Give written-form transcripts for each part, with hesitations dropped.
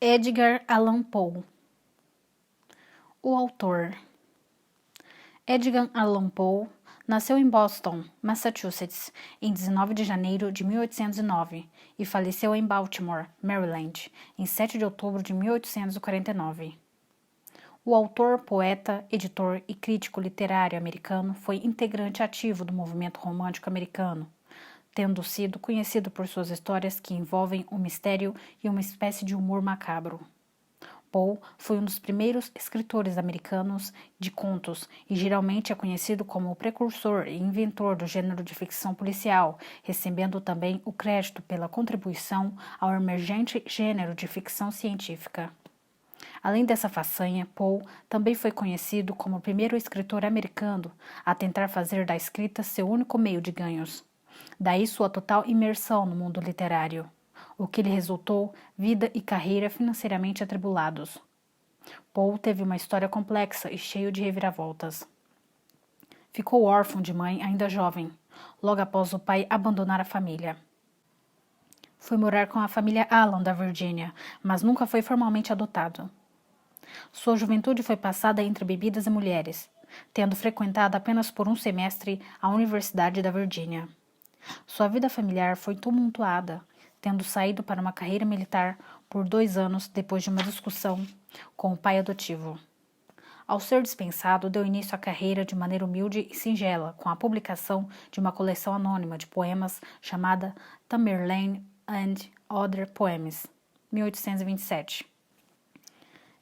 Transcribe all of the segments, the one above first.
Edgar Allan Poe. O autor. Edgar Allan Poe nasceu em Boston, Massachusetts, em 19 de janeiro de 1809 e faleceu em Baltimore, Maryland, em 7 de outubro de 1849. O autor, poeta, editor e crítico literário americano foi integrante ativo do movimento romântico americano, tendo sido conhecido por suas histórias que envolvem o mistério e uma espécie de humor macabro. Poe foi um dos primeiros escritores americanos de contos e geralmente é conhecido como o precursor e inventor do gênero de ficção policial, recebendo também o crédito pela contribuição ao emergente gênero de ficção científica. Além dessa façanha, Poe também foi conhecido como o primeiro escritor americano a tentar fazer da escrita seu único meio de ganhos. Daí sua total imersão no mundo literário, o que lhe resultou vida e carreira financeiramente atribulados. Poe teve uma história complexa e cheia de reviravoltas. Ficou órfão de mãe ainda jovem, logo após o pai abandonar a família. Foi morar com a família Allan da Virgínia, mas nunca foi formalmente adotado. Sua juventude foi passada entre bebidas e mulheres, tendo frequentado apenas por um semestre a Universidade da Virgínia. Sua vida familiar foi tumultuada, tendo saído para uma carreira militar por 2 anos depois de uma discussão com o pai adotivo. Ao ser dispensado, deu início à carreira de maneira humilde e singela, com a publicação de uma coleção anônima de poemas chamada Tamerlane and Other Poems, 1827.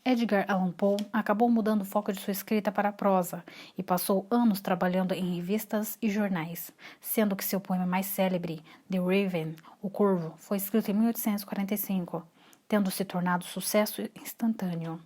Edgar Allan Poe acabou mudando o foco de sua escrita para a prosa e passou anos trabalhando em revistas e jornais, sendo que seu poema mais célebre, The Raven, O Corvo, foi escrito em 1845, tendo se tornado sucesso instantâneo.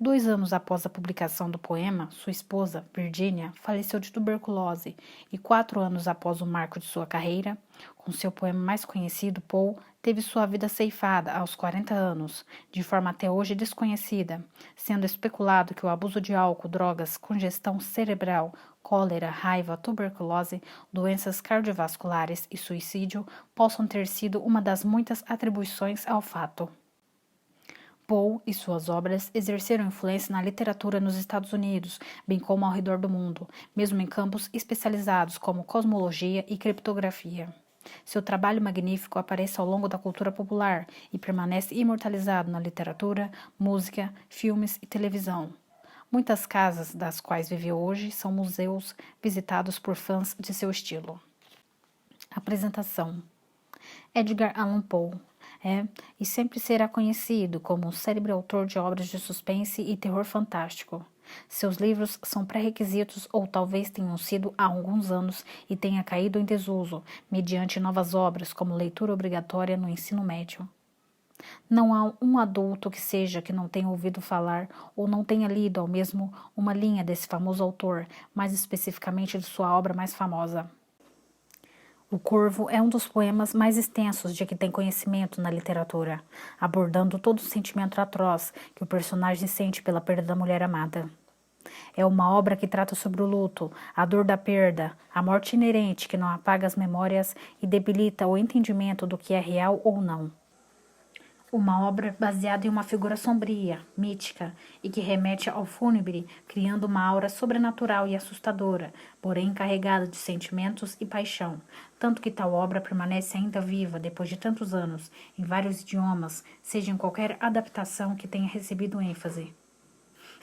2 anos após a publicação do poema, sua esposa, Virginia, faleceu de tuberculose e 4 anos após o marco de sua carreira, com seu poema mais conhecido, Poe teve sua vida ceifada aos 40 anos, de forma até hoje desconhecida, sendo especulado que o abuso de álcool, drogas, congestão cerebral, cólera, raiva, tuberculose, doenças cardiovasculares e suicídio possam ter sido uma das muitas atribuições ao fato. Poe e suas obras exerceram influência na literatura nos Estados Unidos, bem como ao redor do mundo, mesmo em campos especializados como cosmologia e criptografia. Seu trabalho magnífico aparece ao longo da cultura popular e permanece imortalizado na literatura, música, filmes e televisão. Muitas casas das quais vive hoje são museus visitados por fãs de seu estilo. Apresentação: Edgar Allan Poe e sempre será conhecido como um célebre autor de obras de suspense e terror fantástico. Seus livros são pré-requisitos ou talvez tenham sido há alguns anos e tenha caído em desuso, mediante novas obras como leitura obrigatória no ensino médio. Não há um adulto que não tenha ouvido falar ou não tenha lido ao mesmo uma linha desse famoso autor, mais especificamente de sua obra mais famosa. O Corvo é um dos poemas mais extensos de que tem conhecimento na literatura, abordando todo o sentimento atroz que o personagem sente pela perda da mulher amada. É uma obra que trata sobre o luto, a dor da perda, a morte inerente que não apaga as memórias e debilita o entendimento do que é real ou não. Uma obra baseada em uma figura sombria, mítica, e que remete ao fúnebre, criando uma aura sobrenatural e assustadora, porém carregada de sentimentos e paixão, tanto que tal obra permanece ainda viva depois de tantos anos, em vários idiomas, seja em qualquer adaptação que tenha recebido ênfase.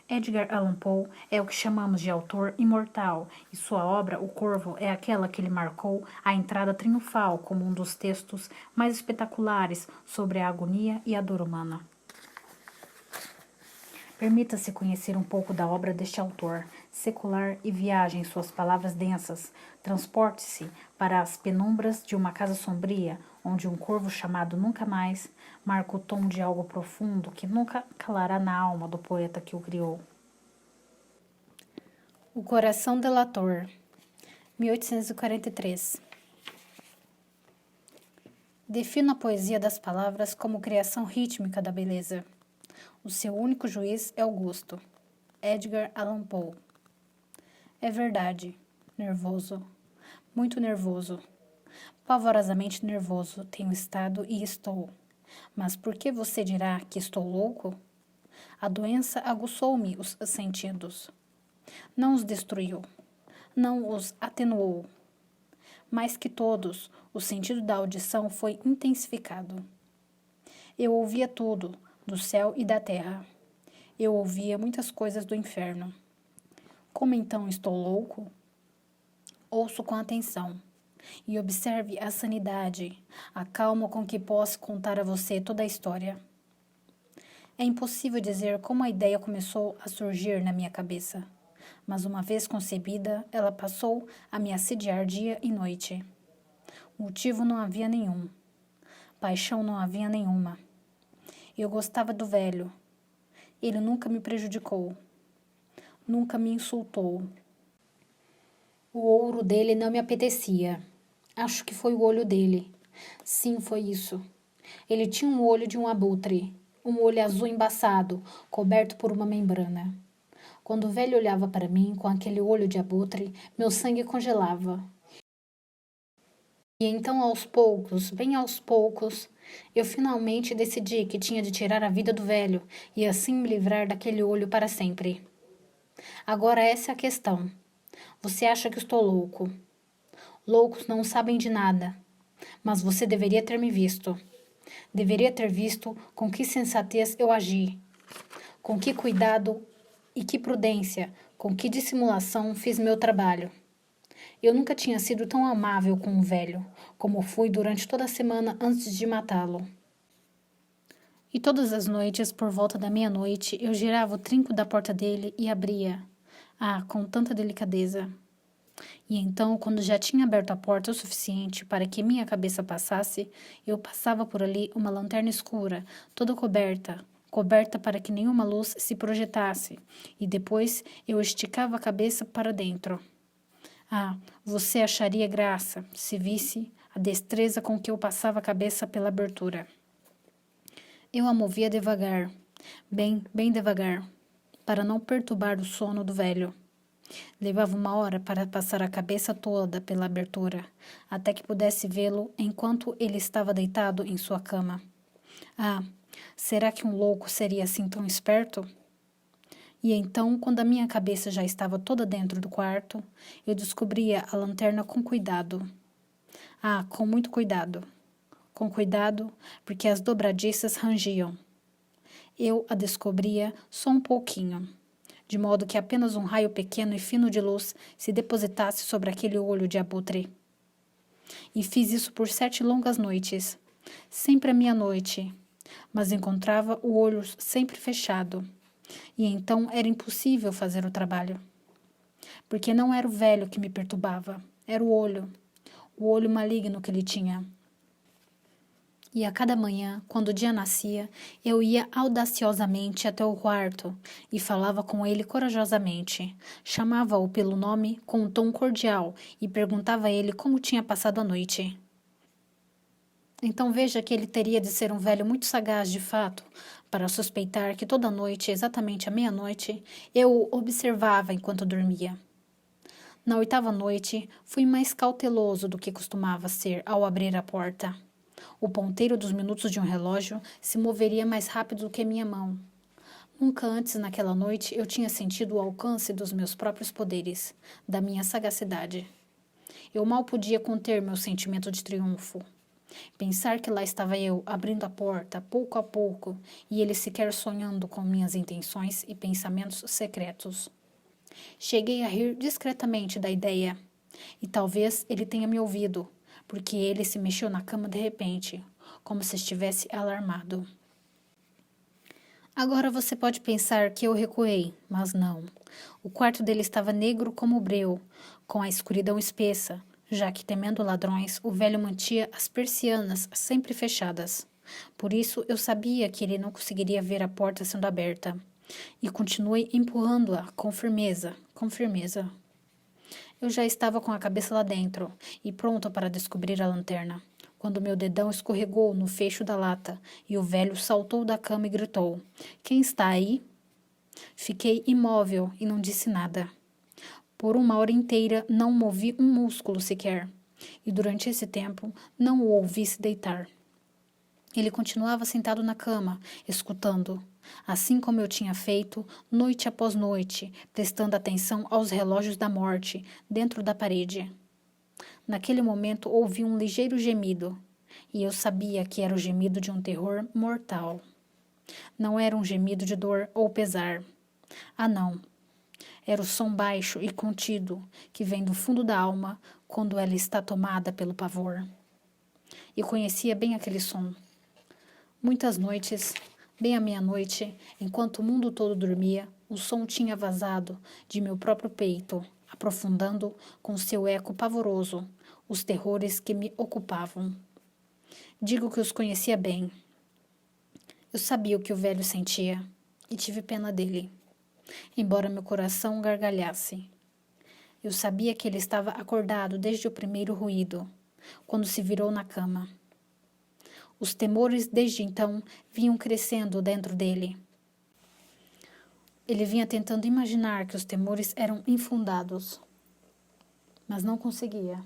Edgar Allan Poe é o que chamamos de autor imortal, e sua obra, O Corvo, é aquela que lhe marcou a entrada triunfal como um dos textos mais espetaculares sobre a agonia e a dor humana. Permita-se conhecer um pouco da obra deste autor, secular e viaje em suas palavras densas. Transporte-se para as penumbras de uma casa sombria, onde um corvo chamado Nunca Mais marca o tom de algo profundo que nunca calará na alma do poeta que o criou. O Coração Delator, 1843. Defino a poesia das palavras como criação rítmica da beleza. O seu único juiz é o gosto. Edgar Allan Poe. É verdade. Nervoso. Muito nervoso. Pavorosamente nervoso tenho estado e estou. Mas por que você dirá que estou louco? A doença aguçou-me os sentidos. Não os destruiu, não os atenuou. Mais que todos, o sentido da audição foi intensificado. Eu ouvia tudo, do céu e da terra. Eu ouvia muitas coisas do inferno. Como então estou louco? Ouço com atenção. E observe a sanidade, a calma com que posso contar a você toda a história. É impossível dizer como a ideia começou a surgir na minha cabeça, mas uma vez concebida, ela passou a me assediar dia e noite. Motivo não havia nenhum. Paixão não havia nenhuma. Eu gostava do velho. Ele nunca me prejudicou. Nunca me insultou. O ouro dele não me apetecia. Acho que foi o olho dele. Sim, foi isso. Ele tinha um olho de um abutre, um olho azul embaçado, coberto por uma membrana. Quando o velho olhava para mim com aquele olho de abutre, meu sangue congelava. E então, aos poucos, bem aos poucos, eu finalmente decidi que tinha de tirar a vida do velho e assim me livrar daquele olho para sempre. Agora essa é a questão. Você acha que estou louco? Loucos não sabem de nada. Mas você deveria ter me visto. Deveria ter visto com que sensatez eu agi, com que cuidado e que prudência, com que dissimulação fiz meu trabalho. Eu nunca tinha sido tão amável com o velho, como fui durante toda a semana antes de matá-lo. E todas as noites, por volta da meia-noite, eu girava o trinco da porta dele e abria. Ah, com tanta delicadeza. E então, quando já tinha aberto a porta o suficiente para que minha cabeça passasse, eu passava por ali uma lanterna escura, toda coberta para que nenhuma luz se projetasse, e depois eu esticava a cabeça para dentro. Ah, você acharia graça se visse a destreza com que eu passava a cabeça pela abertura. Eu a movia devagar, bem devagar, para não perturbar o sono do velho. Levava 1 hora para passar a cabeça toda pela abertura, até que pudesse vê-lo enquanto ele estava deitado em sua cama. Ah, será que um louco seria assim tão esperto? E então, quando a minha cabeça já estava toda dentro do quarto, eu descobria a lanterna com cuidado. Ah, com muito cuidado. Com cuidado, porque as dobradiças rangiam. Eu a descobria só um pouquinho, de modo que apenas um raio pequeno e fino de luz se depositasse sobre aquele olho de abutre. E fiz isso por 7 longas noites, sempre à meia-noite, mas encontrava o olho sempre fechado, e então era impossível fazer o trabalho. Porque não era o velho que me perturbava, era o olho maligno que ele tinha. E a cada manhã, quando o dia nascia, eu ia audaciosamente até o quarto e falava com ele corajosamente. Chamava-o pelo nome com um tom cordial e perguntava a ele como tinha passado a noite. Então veja que ele teria de ser um velho muito sagaz de fato, para suspeitar que toda noite, exatamente à meia-noite, eu o observava enquanto dormia. Na 8ª noite, fui mais cauteloso do que costumava ser ao abrir a porta. O ponteiro dos minutos de um relógio se moveria mais rápido do que minha mão. Nunca antes naquela noite eu tinha sentido o alcance dos meus próprios poderes, da minha sagacidade. Eu mal podia conter meu sentimento de triunfo. Pensar que lá estava eu, abrindo a porta, pouco a pouco, e ele sequer sonhando com minhas intenções e pensamentos secretos. Cheguei a rir discretamente da ideia, e talvez ele tenha me ouvido, porque ele se mexeu na cama de repente, como se estivesse alarmado. Agora você pode pensar que eu recuei, mas não. O quarto dele estava negro como breu, com a escuridão espessa, já que, temendo ladrões, o velho mantia as persianas sempre fechadas. Por isso, eu sabia que ele não conseguiria ver a porta sendo aberta. E continuei empurrando-a com firmeza, com firmeza. Eu já estava com a cabeça lá dentro e pronto para descobrir a lanterna, quando meu dedão escorregou no fecho da lata e o velho saltou da cama e gritou: "Quem está aí?" Fiquei imóvel e não disse nada. Por 1 hora inteira não movi um músculo sequer, e durante esse tempo não o ouvi se deitar. Ele continuava sentado na cama, escutando, assim como eu tinha feito, noite após noite, prestando atenção aos relógios da morte dentro da parede. Naquele momento ouvi um ligeiro gemido, e eu sabia que era o gemido de um terror mortal. Não era um gemido de dor ou pesar. Ah, não. Era o som baixo e contido que vem do fundo da alma quando ela está tomada pelo pavor. E conhecia bem aquele som. Muitas noites, bem à meia-noite, enquanto o mundo todo dormia, o som tinha vazado de meu próprio peito, aprofundando com seu eco pavoroso os terrores que me ocupavam. Digo que os conhecia bem. Eu sabia o que o velho sentia e tive pena dele, embora meu coração gargalhasse. Eu sabia que ele estava acordado desde o primeiro ruído, quando se virou na cama. Os temores desde então vinham crescendo dentro dele. Ele vinha tentando imaginar que os temores eram infundados, mas não conseguia.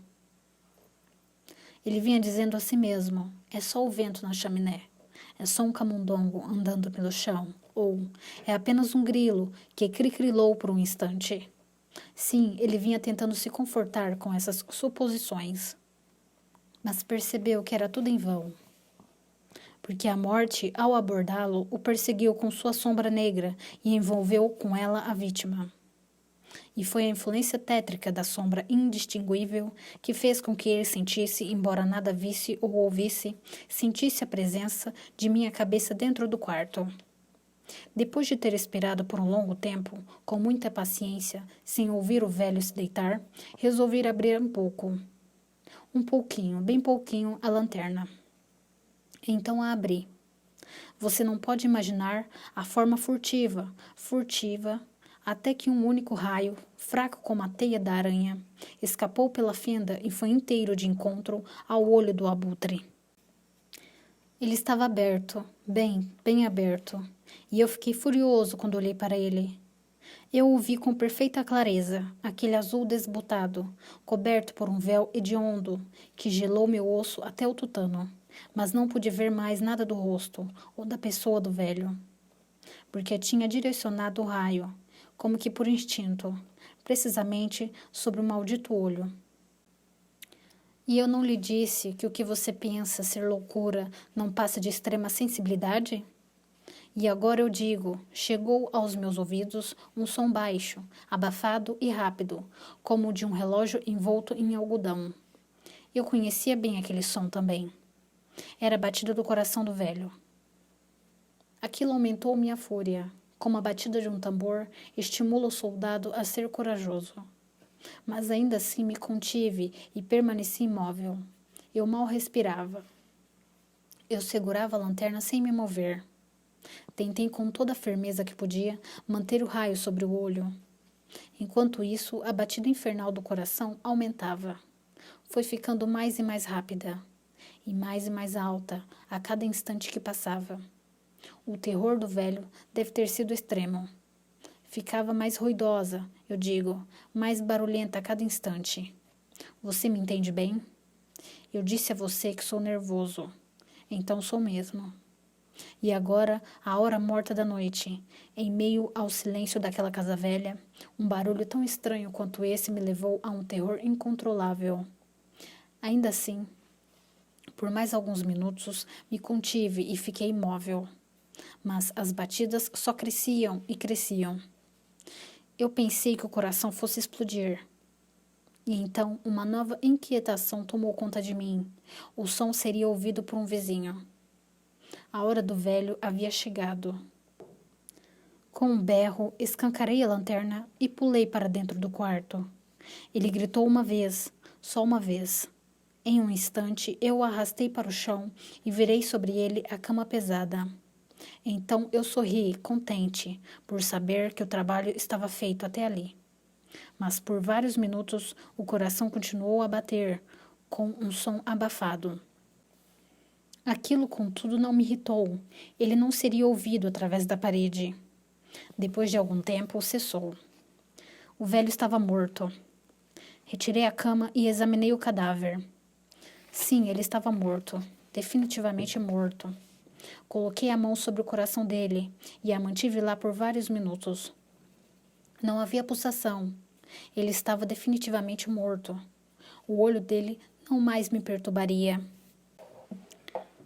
Ele vinha dizendo a si mesmo: é só o vento na chaminé, é só um camundongo andando pelo chão, ou é apenas um grilo que cri-crilou por um instante. Sim, ele vinha tentando se confortar com essas suposições, mas percebeu que era tudo em vão. Porque a morte, ao abordá-lo, o perseguiu com sua sombra negra e envolveu com ela a vítima. E foi a influência tétrica da sombra indistinguível que fez com que ele sentisse, embora nada visse ou ouvisse, sentisse a presença de minha cabeça dentro do quarto. Depois de ter esperado por um longo tempo, com muita paciência, sem ouvir o velho se deitar, resolvi abrir um pouquinho, bem pouquinho, a lanterna. Então a abri. Você não pode imaginar a forma furtiva, até que um único raio, fraco como a teia da aranha, escapou pela fenda e foi inteiro de encontro ao olho do abutre. Ele estava aberto, bem aberto, e eu fiquei furioso quando olhei para ele. Eu o vi com perfeita clareza, aquele azul desbotado, coberto por um véu hediondo, que gelou meu osso até o tutano, mas não pude ver mais nada do rosto ou da pessoa do velho, porque tinha direcionado o raio, como que por instinto, precisamente sobre o maldito olho. E eu não lhe disse que o que você pensa ser loucura não passa de extrema sensibilidade? E agora eu digo, chegou aos meus ouvidos um som baixo, abafado e rápido, como o de um relógio envolto em algodão. Eu conhecia bem aquele som também. Era a batida do coração do velho. Aquilo aumentou minha fúria, como a batida de um tambor estimula o soldado a ser corajoso. Mas ainda assim me contive e permaneci imóvel. Eu mal respirava. Eu segurava a lanterna sem me mover. Tentei com toda a firmeza que podia manter o raio sobre o olho. Enquanto isso, a batida infernal do coração aumentava. Foi ficando mais e mais rápida, e mais alta a cada instante que passava. O terror do velho deve ter sido extremo. Ficava mais ruidosa, eu digo, mais barulhenta a cada instante. Você me entende bem? Eu disse a você que sou nervoso. Então sou mesmo. E agora, a hora morta da noite, em meio ao silêncio daquela casa velha, um barulho tão estranho quanto esse me levou a um terror incontrolável. Ainda assim, por mais alguns minutos, me contive e fiquei imóvel. Mas as batidas só cresciam e cresciam. Eu pensei que o coração fosse explodir. E então uma nova inquietação tomou conta de mim. O som seria ouvido por um vizinho. A hora do velho havia chegado. Com um berro, escancarei a lanterna e pulei para dentro do quarto. Ele gritou uma vez, só uma vez. Em um instante, eu o arrastei para o chão e virei sobre ele a cama pesada. Então eu sorri, contente, por saber que o trabalho estava feito até ali. Mas por vários minutos o coração continuou a bater, com um som abafado. Aquilo, contudo, não me irritou. Ele não seria ouvido através da parede. Depois de algum tempo, cessou. O velho estava morto. Retirei a cama e examinei o cadáver. Sim, ele estava morto. definitivamente morto. Coloquei a mão sobre o coração dele e a mantive lá por vários minutos. Não havia pulsação. Ele estava definitivamente morto. O olho dele não mais me perturbaria.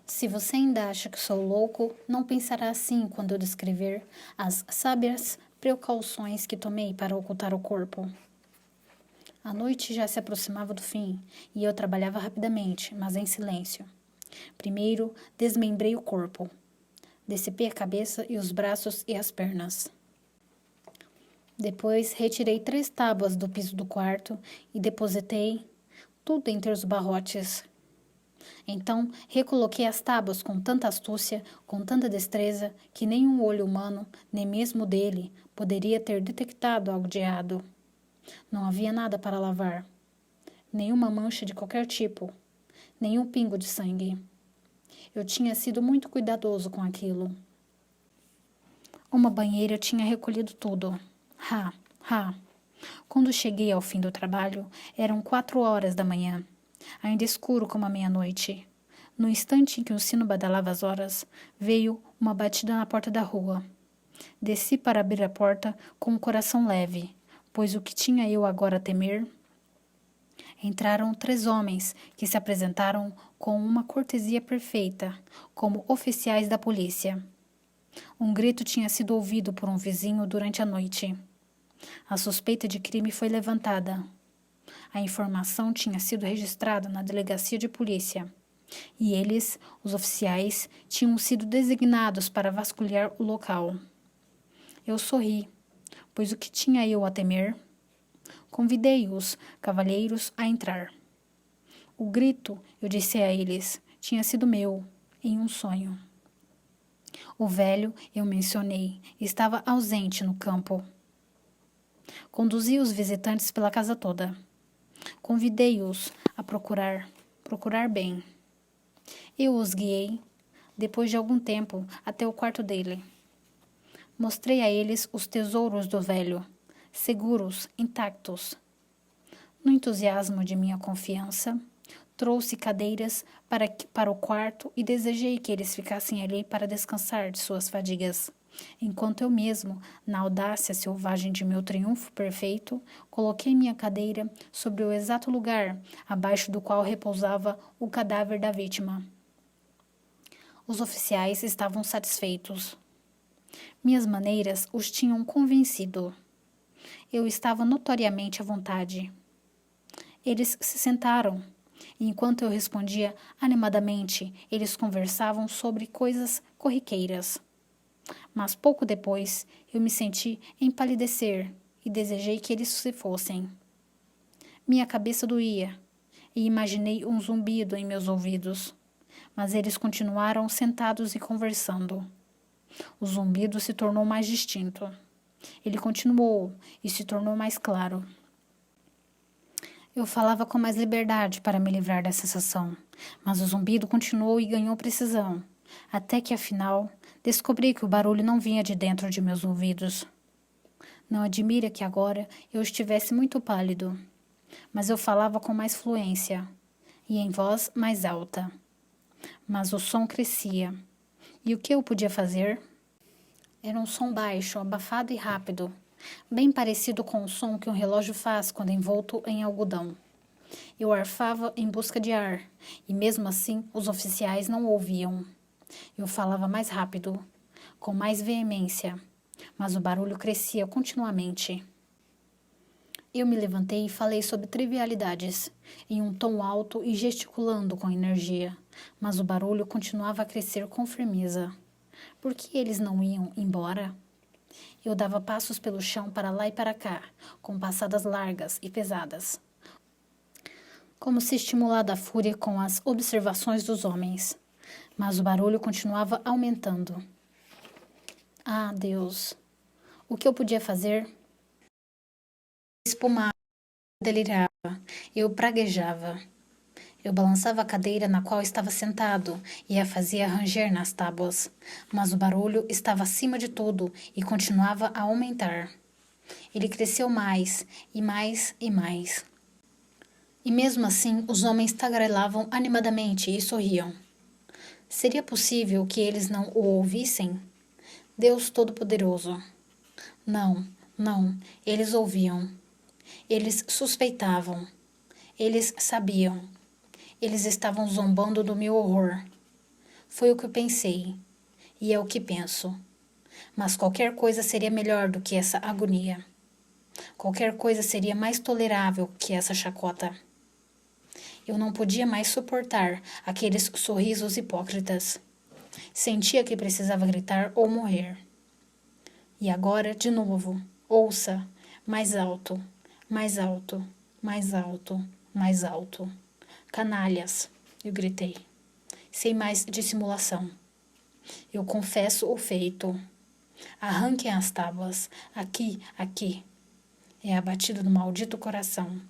Se você ainda acha que sou louco, não pensará assim quando eu descrever as sábias precauções que tomei para ocultar o corpo. A noite já se aproximava do fim e eu trabalhava rapidamente, mas em silêncio. Primeiro, desmembrei o corpo. Decepei a cabeça e os braços e as pernas. Depois, retirei 3 tábuas do piso do quarto e depositei tudo entre os barrotes. Então, recoloquei as tábuas com tanta astúcia, com tanta destreza, que nenhum olho humano, nem mesmo dele, poderia ter detectado algo de errado. Não havia nada para lavar. Nenhuma mancha de qualquer tipo. Nenhum pingo de sangue. Eu tinha sido muito cuidadoso com aquilo. Uma banheira tinha recolhido tudo. Quando cheguei ao fim do trabalho, eram 4 horas da manhã, ainda escuro como a meia-noite. No instante em que o sino badalava as horas, veio uma batida na porta da rua. Desci para abrir a porta com o coração leve, pois o que tinha eu agora a temer? Entraram 3 homens que se apresentaram com uma cortesia perfeita, como oficiais da polícia. Um grito tinha sido ouvido por um vizinho durante a noite. A suspeita de crime foi levantada. A informação tinha sido registrada na delegacia de polícia. E eles, os oficiais, tinham sido designados para vasculhar o local. Eu sorri, pois o que tinha eu a temer? Convidei os cavalheiros a entrar. O grito, eu disse a eles, tinha sido meu, em um sonho. O velho, eu mencionei, estava ausente no campo. Conduzi os visitantes pela casa toda. Convidei-os a procurar bem. Eu os guiei, depois de algum tempo, até o quarto dele. Mostrei a eles os tesouros do velho, seguros, intactos. No entusiasmo de minha confiança, trouxe cadeiras para o quarto e desejei que eles ficassem ali para descansar de suas fadigas, enquanto eu mesmo, na audácia selvagem de meu triunfo perfeito, coloquei minha cadeira sobre o exato lugar abaixo do qual repousava o cadáver da vítima. Os oficiais estavam satisfeitos. Minhas maneiras os tinham convencido. Eu estava notoriamente à vontade. Eles se sentaram, e enquanto eu respondia animadamente, eles conversavam sobre coisas corriqueiras. Mas pouco depois, eu me senti empalidecer e desejei que eles se fossem. Minha cabeça doía, e imaginei um zumbido em meus ouvidos. Mas eles continuaram sentados e conversando. O zumbido se tornou mais distinto. Ele continuou e se tornou mais claro. Eu falava com mais liberdade para me livrar da sensação, mas o zumbido continuou e ganhou precisão, até que, afinal, descobri que o barulho não vinha de dentro de meus ouvidos. Não admira que agora eu estivesse muito pálido, mas eu falava com mais fluência e em voz mais alta. Mas o som crescia. E o que eu podia fazer? Era um som baixo, abafado e rápido, bem parecido com o som que um relógio faz quando envolto em algodão. Eu arfava em busca de ar, e mesmo assim os oficiais não ouviam. Eu falava mais rápido, com mais veemência, mas o barulho crescia continuamente. Eu me levantei e falei sobre trivialidades, em um tom alto e gesticulando com energia, mas o barulho continuava a crescer com firmeza. Por que eles não iam embora? Eu dava passos pelo chão para lá e para cá, com passadas largas e pesadas, como se estimulada a fúria com as observações dos homens. Mas o barulho continuava aumentando. Ah, Deus! O que eu podia fazer? Espumava, delirava, eu praguejava. Eu balançava a cadeira na qual estava sentado e a fazia ranger nas tábuas, mas o barulho estava acima de tudo e continuava a aumentar. Ele cresceu mais e mais e mais. E mesmo assim, os homens tagarelavam animadamente e sorriam. Seria possível que eles não o ouvissem? Deus Todo-Poderoso. Não, não, eles ouviam. Eles suspeitavam. Eles sabiam. Eles estavam zombando do meu horror. Foi o que eu pensei, e é o que penso. Mas qualquer coisa seria melhor do que essa agonia. Qualquer coisa seria mais tolerável que essa chacota. Eu não podia mais suportar aqueles sorrisos hipócritas. Sentia que precisava gritar ou morrer. E agora, de novo, ouça, mais alto, mais alto, mais alto, mais alto. Canalhas, eu gritei, sem mais dissimulação. Eu confesso o feito. Arranquem as tábuas, aqui, aqui. É a batida do maldito coração.